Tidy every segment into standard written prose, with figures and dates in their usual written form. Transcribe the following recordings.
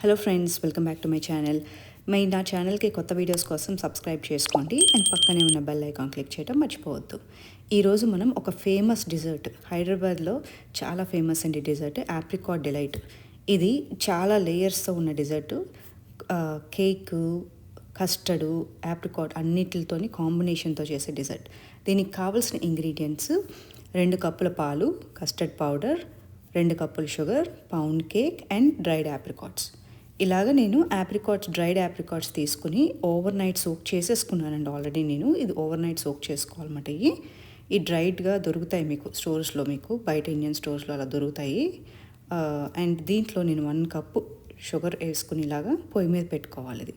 Hello friends, welcome back to my channel. నా ఛానల్కి కొత్త వీడియోస్ కోసం సబ్స్క్రైబ్ చేసుకోండి అండ్ పక్కనే ఉన్న బెల్ ఐకాన్ క్లిక్ చేయడం మర్చిపోవద్దు. ఈరోజు మనం ఒక ఫేమస్ డిజర్ట్, హైదరాబాద్లో చాలా ఫేమస్ అండి డిజర్ట్, ఆప్రికాట్ డిలైట్. ఇది చాలా లేయర్స్తో ఉన్న డిజర్టు. కేక్, కస్టర్డు, ఆప్రికాట్ అన్నిటితోని కాంబినేషన్తో చేసే డిజర్ట్. దీనికి కావాల్సిన ఇంగ్రీడియంట్స్ 2 కప్పుల పాలు, కస్టర్డ్ పౌడర్, 2 కప్పుల sugar, pound cake and dried apricots. ఇలాగ నేను డ్రైడ్ ఆప్రికాట్స్ తీసుకుని ఓవర్ నైట్ సోక్ చేసేసుకున్నానండి. ఆల్రెడీ నేను ఇది ఓవర్ నైట్ సోక్ చేసుకోవాలన్నమాట. ఈ డ్రైడ్గా దొరుకుతాయి మీకు స్టోర్స్లో, మీకు బయట ఇండియన్ స్టోర్స్లో అలా దొరుకుతాయి. అండ్ దీంట్లో నేను 1 కప్పు షుగర్ వేసుకుని ఇలాగా పొయ్యి మీద పెట్టుకోవాలి.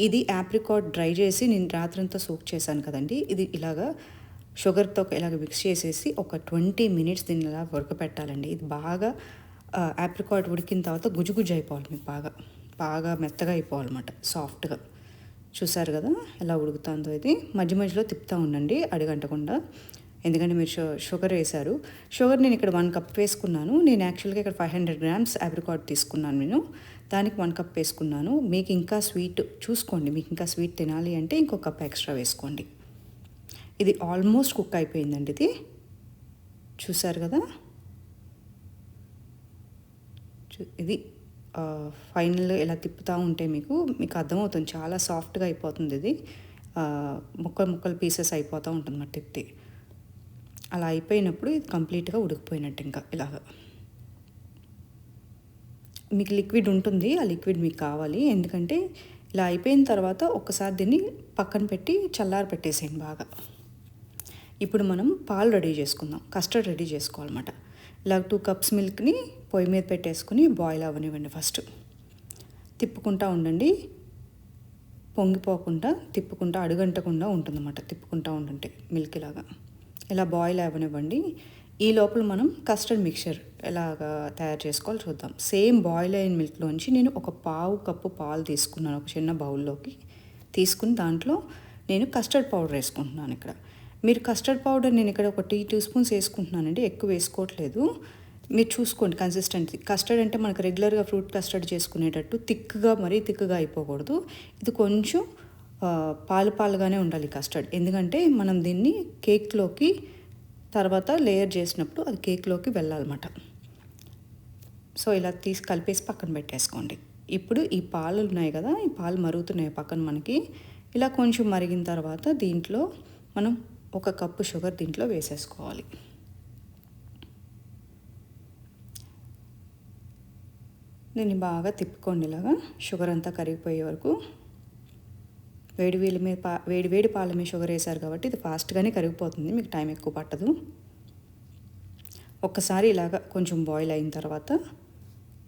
ఇది ఆప్రికాట్ డ్రై చేసి నేను రాత్రంతా సోక్ చేశాను కదండి. ఇది ఇలాగా షుగర్తో ఇలాగ మిక్స్ చేసేసి ఒక 20 మినిట్స్ దీన్ని ఇలా ఉడకపెట్టాలండి. ఇది బాగా ఆప్రికాట్ ఉడికిన తర్వాత గుజ్జుగుజ్జు అయిపోవాలి, మీకు బాగా మెత్తగా అయిపోవాలన్నమాట, సాఫ్ట్గా. చూసారు కదా ఎలా ఉడుకుతుందో. ఇది మధ్య మధ్యలో తిప్పుతూ ఉండండి అడుగంటకుండా, ఎందుకంటే మీరు షుగర్ వేశారు. షుగర్ నేను ఇక్కడ 1 కప్ వేసుకున్నాను. నేను యాక్చువల్గా ఇక్కడ 500 గ్రామ్స్ ఆప్రికాట్ తీసుకున్నాను. నేను దానికి 1 కప్ వేసుకున్నాను. మీకు ఇంకా స్వీట్ చూసుకోండి, మీకు ఇంకా స్వీట్ తినాలి అంటే ఇంకొక కప్ ఎక్స్ట్రా వేసుకోండి. ఇది ఆల్మోస్ట్ కుక్ అయిపోయిందండి. ఇది చూసారు కదా. ఇది ఫైనల్గా ఇలా తిప్పుతూ ఉంటే మీకు అర్థమవుతుంది, చాలా సాఫ్ట్గా అయిపోతుంది. ఇది ముక్కలు పీసెస్ అయిపోతూ ఉంటుంది మరి తిప్పి. అలా అయిపోయినప్పుడు ఇది కంప్లీట్గా ఉడికిపోయినట్టు. ఇంకా ఇలాగ మీకు లిక్విడ్ ఉంటుంది, ఆ లిక్విడ్ మీకు కావాలి. ఎందుకంటే ఇలా అయిపోయిన తర్వాత ఒక్కసారి దీన్ని పక్కన పెట్టి చల్లారి పెట్టేసేయండి బాగా. ఇప్పుడు మనం పాలు రెడీ చేసుకుందాం, కస్టర్డ్ రెడీ చేసుకోవాలన్నమాట. ఇలా 2 కప్స్ మిల్క్ని పొయ్యి మీద పెట్టేసుకుని బాయిల్ అవ్వనివ్వండి. ఫస్ట్ తిప్పుకుంటూ ఉండండి, పొంగిపోకుండా తిప్పుకుంటూ అడుగంటకుండా ఉంటుందన్నమాట. తిప్పుకుంటూ ఉంటుంటే మిల్క్ ఇలా బాయిల్ అవ్వనివ్వండి. ఈ లోపల మనం కస్టర్డ్ మిక్చర్ ఎలాగా తయారు చేసుకోవాలో చూద్దాం. సేమ్ బాయిల్ అయిన మిల్క్లోంచి నేను ఒక 1/2 కప్పు పాలు తీసుకున్నాను, ఒక చిన్న బౌల్లోకి తీసుకుని దాంట్లో నేను కస్టర్డ్ పౌడర్ వేసుకుంటున్నాను. ఇక్కడ మీరు కస్టర్డ్ పౌడర్ నేను ఇక్కడ ఒక 2 స్పూన్స్ వేసుకుంటున్నానండి, ఎక్కువ వేసుకోవట్లేదు. మీరు చూసుకోండి కన్సిస్టెన్సీ. కస్టర్డ్ అంటే మనకు రెగ్యులర్గా ఫ్రూట్ కస్టర్డ్ చేసుకునేటట్టు మరీ థిక్గా అయిపోకూడదు. ఇది కొంచెం పాలుగానే ఉండాలి కస్టర్డ్. ఎందుకంటే మనం దీన్ని కేక్లోకి తర్వాత లేయర్ చేసినప్పుడు అది కేక్లోకి వెళ్ళాలన్నమాట. సో ఇలా కలిపేసి పక్కన పెట్టేసుకోండి. ఇప్పుడు ఈ పాలు ఉన్నాయి కదా, ఈ పాలు మరుగుతున్నాయి పక్కన మనకి. ఇలా కొంచెం మరిగిన తర్వాత దీంట్లో మనం 1 కప్పు షుగర్ దీంట్లో వేసేసుకోవాలి. దీన్ని బాగా తిప్పుకోండి ఇలాగా, షుగర్ అంతా కరిగిపోయే వరకు. వేడి పాల మీద షుగర్ వేసారు కాబట్టి ఇది ఫాస్ట్గానే కరిగిపోతుంది, మీకు టైం ఎక్కువ పట్టదు. ఒక్కసారి ఇలాగా కొంచెం బాయిల్ అయిన తర్వాత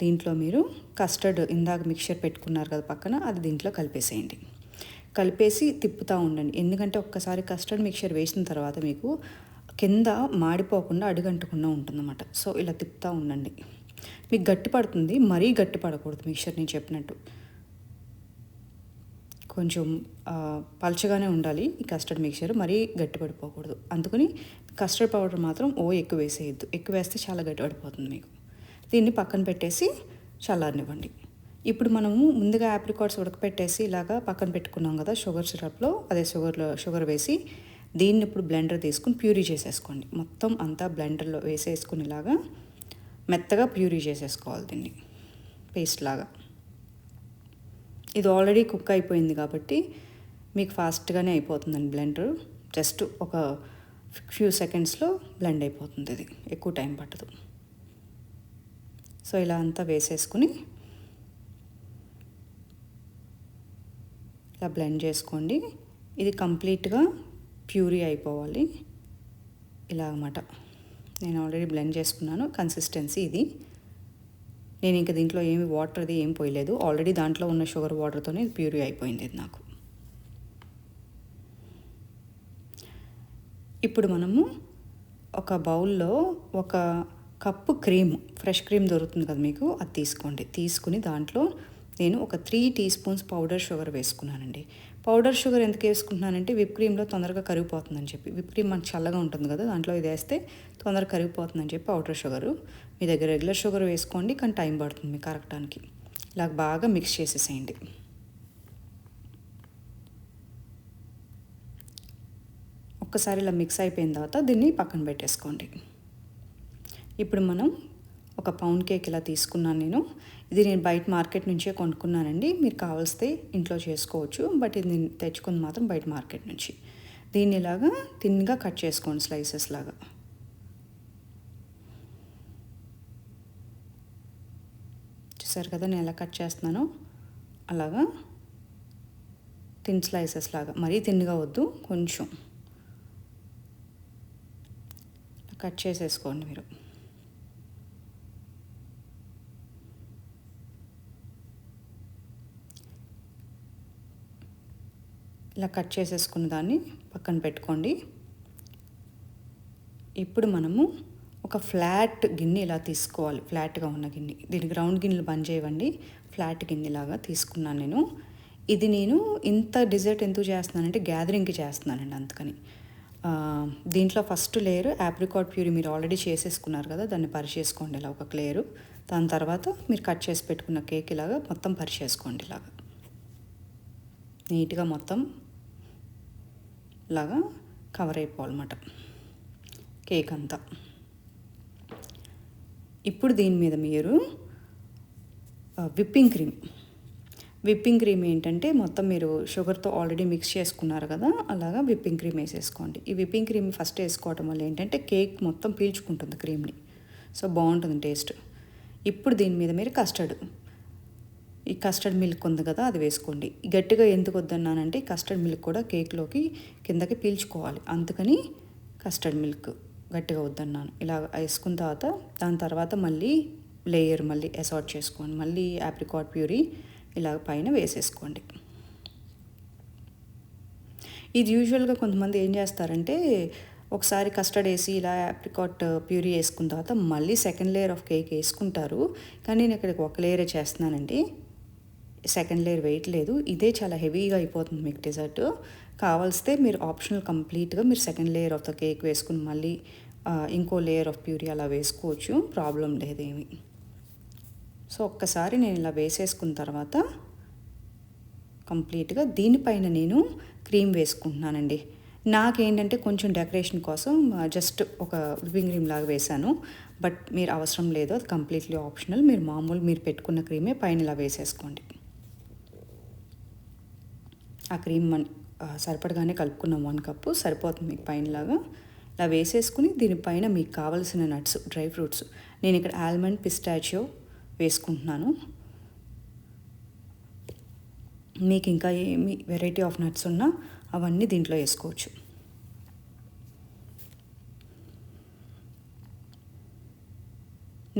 దీంట్లో మీరు కస్టర్డ్ ఇందాక మిక్చర్ పెట్టుకున్నారు కదా పక్కన, అది దీంట్లో కలిపేసేయండి. కలిపేసి తిప్పుతూ ఉండండి. ఎందుకంటే ఒక్కసారి కస్టర్డ్ మిక్చర్ వేసిన తర్వాత మీకు కింద మాడిపోకుండా అడుగంటకుండా ఉంటుందన్నమాట. సో ఇలా తిప్పుతూ ఉండండి. మీకు గట్టి పడుతుంది, మరీ గట్టి పడకూడదు మిక్చర్. నేను చెప్పినట్టు కొంచెం పలచగానే ఉండాలి ఈ కస్టర్డ్ మిక్చర్, మరీ గట్టి పడిపోకూడదు. అందుకని కస్టర్డ్ పౌడర్ మాత్రం ఎక్కువ వేసేయద్దు, ఎక్కువ వేస్తే చాలా గట్టి పడిపోతుంది మీకు. దీన్ని పక్కన పెట్టేసి చల్లారనివ్వండి. ఇప్పుడు మనము ముందుగా ఆప్రికాట్స్ ఉడకపెట్టేసి ఇలాగా పక్కన పెట్టుకున్నాం కదా షుగర్ సిరప్లో, అదే షుగర్ వేసి దీన్ని ఇప్పుడు బ్లెండర్ తీసుకుని ప్యూరీ చేసేసుకోండి. మొత్తం అంతా బ్లెండర్లో వేసేసుకుని ఇలాగా మెత్తగా ప్యూరీ చేసేసుకోవాలి దీన్ని, పేస్ట్ లాగా. ఇది ఆల్రెడీ కుక్ అయిపోయింది కాబట్టి మీకు ఫాస్ట్గానే అయిపోతుందండి బ్లెండర్. జస్ట్ ఒక ఫ్యూ సెకండ్స్లో బ్లెండ్ అయిపోతుంది, ఇది ఎక్కువ టైం పట్టదు. సో ఇలా అంతా వేసేసుకుని ఇలా బ్లెండ్ చేసుకోండి. ఇది కంప్లీట్గా ప్యూరీ అయిపోవాలి ఇలా అన్నమాట. నేను ఆల్రెడీ బ్లెండ్ చేసుకున్నాను. కన్సిస్టెన్సీ ఇది. నేను ఇంకా దీంట్లో ఏం పోయలేదు, ఆల్రెడీ దాంట్లో ఉన్న షుగర్ వాటర్తోనే ప్యూరీ అయిపోయింది ఇది నాకు. ఇప్పుడు మనము ఒక బౌల్లో 1 కప్పు ఫ్రెష్ క్రీమ్ దొరుకుతుంది కదా మీకు, అది తీసుకోండి. తీసుకుని దాంట్లో నేను ఒక 3 టీ స్పూన్స్ పౌడర్ షుగర్ వేసుకున్నానండి. పౌడర్ షుగర్ ఎందుకు వేసుకుంటున్నానంటే విప్ క్రీమ్లో తొందరగా కరిగిపోతుందని చెప్పి. విప్ క్రీమ్ మనకు చల్లగా ఉంటుంది కదా, దాంట్లో ఇది వేస్తే తొందరగా కరిగిపోతుందని చెప్పి పౌడర్ షుగరు. మీ దగ్గర రెగ్యులర్ షుగర్ వేసుకోండి, కానీ టైం పడుతుంది మీకు కరగటానికి. ఇలా బాగా మిక్స్ చేసేసేయండి. ఒక్కసారి ఇలా మిక్స్ అయిపోయిన తర్వాత దీన్ని పక్కన పెట్టేసుకోండి. ఇప్పుడు మనం ఒక పౌండ్ కేక్ ఇలా తీసుకున్నాను నేను. ఇది నేను బయట మార్కెట్ నుంచే కొనుక్కున్నానండి. మీరు కావాల్సితే ఇంట్లో చేసుకోవచ్చు, బట్ ఇది నేను తెచ్చుకుంది మాత్రం బయట మార్కెట్ నుంచి. దీన్ని ఇలాగా థిన్గా కట్ చేసుకోండి స్లైసెస్ లాగా. చూసారు కదా నేను ఎలా కట్ చేస్తున్నానో, అలాగా థిన్ స్లైసెస్ లాగా, మరీ థిన్గా వద్దు, కొంచెం కట్ చేసేసుకోండి మీరు. ఇలా కట్ చేసేసుకున్న దాన్ని పక్కన పెట్టుకోండి. ఇప్పుడు మనము ఒక ఫ్లాట్ గిన్నె ఇలా తీసుకోవాలి, ఫ్లాట్గా ఉన్న గిన్నె. దీనికి రౌండ్ గిన్నెలు బంద్ చేయవండి, ఫ్లాట్ గిన్నెలాగా తీసుకున్నాను నేను. ఇది నేను ఇంత డిజర్ట్ ఎందుకు చేస్తున్నానంటే గ్యాదరింగ్కి చేస్తున్నానండి, అందుకని. దీంట్లో ఫస్ట్ లేయర్ ఆప్రికాట్ ప్యూరీ మీరు ఆల్రెడీ చేసేసుకున్నారు కదా, దాన్ని పరిచేసుకోండి ఇలా ఒక లేయరు. దాని తర్వాత మీరు కట్ చేసి పెట్టుకున్న కేక్ ఇలాగా మొత్తం పరిచేసుకోండి, ఇలాగా నీట్గా మొత్తం ఇలాగా కవర్ అయిపోవాలన్నమాట కేక్ అంతా. ఇప్పుడు దీని మీద మీరు విప్పింగ్ క్రీమ్ ఏంటంటే మొత్తం మీరు షుగర్తో ఆల్రెడీ మిక్స్ చేసుకున్నారు కదా, అలాగా విప్పింగ్ క్రీమ్ వేసేసుకోండి. ఈ విప్పింగ్ క్రీమ్ ఫస్ట్ వేసుకోవడం వల్ల ఏంటంటే కేక్ మొత్తం పీల్చుకుంటుంది క్రీమ్ని, సో బాగుంటుంది టేస్ట్. ఇప్పుడు దీని మీద మీరు ఈ కస్టర్డ్ మిల్క్ ఉంది కదా, అది వేసుకోండి. గట్టిగా ఎందుకు వద్దన్నానంటే కస్టర్డ్ మిల్క్ కూడా కేక్లోకి కిందకి పీల్చుకోవాలి, అందుకని కస్టర్డ్ మిల్క్ గట్టిగా వద్దన్నాను. ఇలా వేసుకున్న తర్వాత దాని తర్వాత మళ్ళీ లేయర్ మళ్ళీ అసార్ట్ చేసుకోండి. మళ్ళీ ఆప్రికాట్ ప్యూరీ ఇలా పైన వేసేసుకోండి. ఇది యూజువల్గా కొంతమంది ఏం చేస్తారంటే ఒకసారి కస్టర్డ్ వేసి ఇలా ఆప్రికాట్ ప్యూరీ వేసుకున్న తర్వాత మళ్ళీ సెకండ్ లేయర్ ఆఫ్ కేక్ వేసుకుంటారు, కానీ నేను ఇక్కడికి ఒక లేయరే చేస్తున్నానండి. సెకండ్ లేయర్ వేయట్లేదు, ఇదే చాలా హెవీగా అయిపోతుంది మీకు డిజర్ట్. కావాల్సితే మీరు ఆప్షనల్ కంప్లీట్గా మీరు second layer of the cake వేసుకుని మళ్ళీ ఇంకో లేయర్ ఆఫ్ ప్యూరీ అలా వేసుకోవచ్చు, ప్రాబ్లం లేదేమి. సో ఒక్కసారి నేను ఇలా వేసేసుకున్న తర్వాత కంప్లీట్గా దీనిపైన నేను క్రీమ్ వేసుకుంటున్నానండి. నాకేంటంటే కొంచెం డెకరేషన్ కోసం జస్ట్ ఒక విప్పింగ్ క్రీమ్ లాగా వేశాను, బట్ మీరు అవసరం లేదు, అది కంప్లీట్లీ ఆప్షనల్. మీరు పెట్టుకున్న క్రీమే పైన ఇలా వేసేసుకోండి. ఆ క్రీమ్ సరిపడగానే కలుపుకున్నాం, 1 కప్పు సరిపోతుంది మీకు పైనలాగా. ఇలా వేసేసుకుని దీనిపైన మీకు కావలసిన నట్స్, డ్రై ఫ్రూట్స్, నేను ఇక్కడ ఆల్మండ్, పిస్టాచియో వేసుకుంటున్నాను. మీకు ఇంకా ఏమి వెరైటీ ఆఫ్ నట్స్ ఉన్నా అవన్నీ దీంట్లో వేసుకోవచ్చు.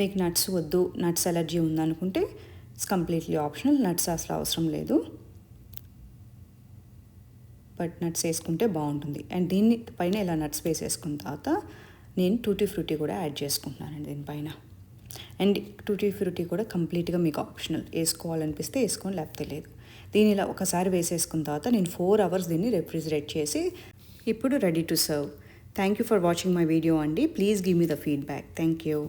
మీకు నట్స్ వద్దు, నట్స్ అలర్జీ ఉందనుకుంటే ఇట్స్ కంప్లీట్లీ ఆప్షనల్, నట్స్ అసలు అవసరం లేదు, బట్ నట్స్ వేసుకుంటే బాగుంటుంది. అండ్ దీన్ని పైన ఇలా నట్స్ వేసేసుకున్న తర్వాత నేను టూటీ ఫ్రూటీ కూడా యాడ్ చేసుకుంటున్నానండి దీనిపైన. అండ్ టూటీ ఫ్రూటీ కూడా కంప్లీట్గా మీకు ఆప్షనల్, వేసుకోవాలనిపిస్తే వేసుకోండి, లేకపోతే లేదు. దీన్ని ఇలా ఒకసారి వేసేసుకున్న తర్వాత నేను 4 hours దీన్ని రెఫ్రిజిరేట్ చేసి ఇప్పుడు ready to serve. Thank you for watching my video అండి. Please give me the feedback. Thank you.